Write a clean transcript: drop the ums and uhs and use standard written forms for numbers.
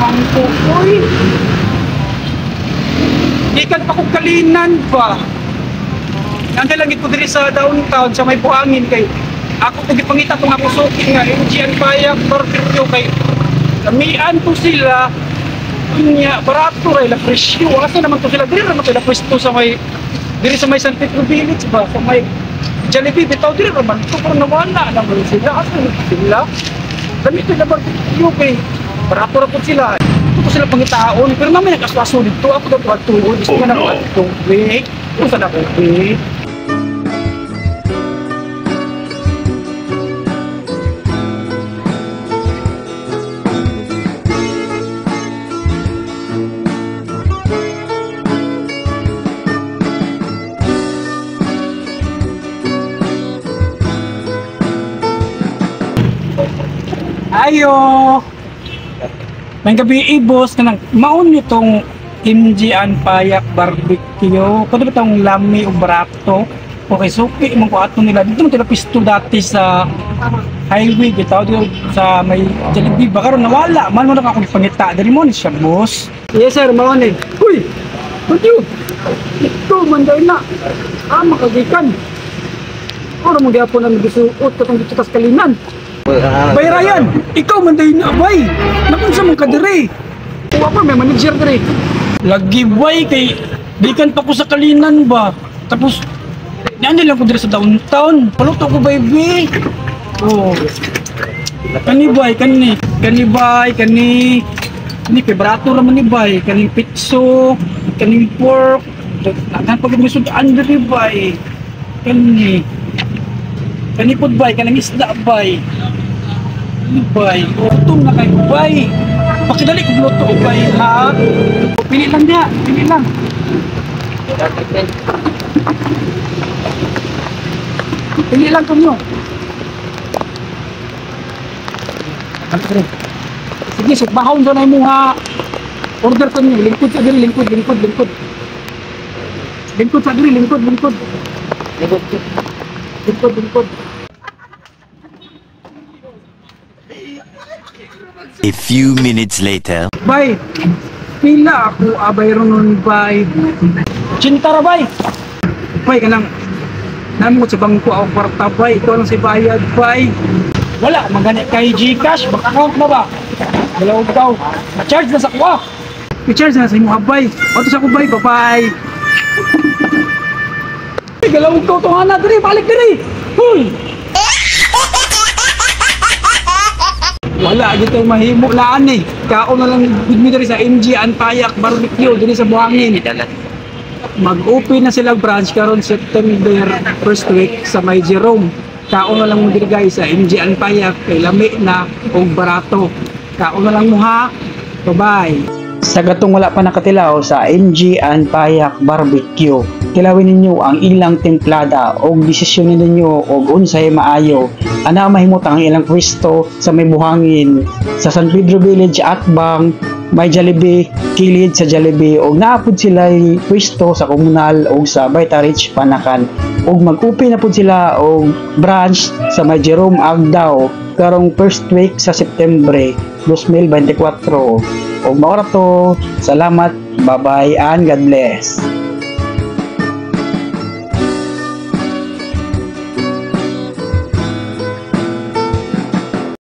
mangko, uy. Ikan pa kong kalinan ba? Nandalangit ko diri sa downtown sa may buhangin kay ako pag ipangita ko nga kusukin nga MG Payak barbecue kay lamian to sila kunya barato ray la presyo asa naman to sila diri naman to la pwesto sa may diri sa may San Pedro Village ba sa may Jollibee bitaw diri naman to pero nawala naman sila asa naman sila dami to la barbecue kay barato ra pud sila ito sila pangitaon pero naman nakaswaso dito ako daw tuod gusto ko na tubig usa na tubig. Ayo. May gabi boss kanang maun nitong MG Payak barbecue. Kuno ba tong lami o barato? Okay, suki mo ko ato nila. Dito mo tila pisto dati sa highway bitaw dito sa may Jollibee. Baka ron nawala. Man mo na akong pangita. Diri mo ni siya boss. Yes sir, maun eh. Uy! Thank you! Ito, manday na. Makagikan. Oro mo gyapon ang gisuot katong dito tas kalinan. Bay Ryan, ikaw man dayon na bay. Nakunsa man ka dire. Kuha pa may manager dire. Lagi bay kay dikan pa ko sa kalinan ba. Tapos nandi lang ko dire sa downtown. Paluto ko baby. Oh. Kani bay, kani bay, kani kay barato ra man ni bay, kani pitso, kani pork. Naghan pag may sudan dire bay. Kani pod bay, kanang isda bay. Bay, utong na kayo bay. Pakidali ko luto bay ha. Pili lang dia, pili lang. Pili lang kanyo. Sige, sit bahon do na mo ha. Order kanyo, lingkod sa diri, lingkod. Lingkod sa diri, lingkod. A few minutes later. Bay, pila ako abay ron bay. Cintara bay. Bay kanang namo sa bangko ako kwarta bay, ito lang si bayad bay. Wala magani kay GCash, bank account na ba? Dalaw daw. Ma-charge na sa kuha. I-charge na sa imo bay. Ato sa ko bay, bye-bye. Galaw ko to ana diri, balik diri. Hoy. Wala gito mahimo laan eh. Kao na lang gud mi diri sa MG Payak barbecue diri sa buhangin. Mag-open na sila branch karon September first week sa may Jerome. Kao na lang mo diri guys sa MG Payak kay lami na og barato. Kao na lang mo ha. Bye-bye. Sa gatong wala pa nakatilaw sa MG Payak barbecue, tilawin ninyo ang ilang templada o desisyon ninyo o unsay maayo. Ana mahimutang ang ilang pwesto sa may buhangin sa San Pedro Village Atbang, may Jollibee, kilid sa Jollibee o naapod sila pwesto sa komunal o sa Baita Ridge Panakan o mag-open na po sila o branch sa may Jerome Agdao karong first week sa September 2024. O maura to, salamat, bye bye and God bless.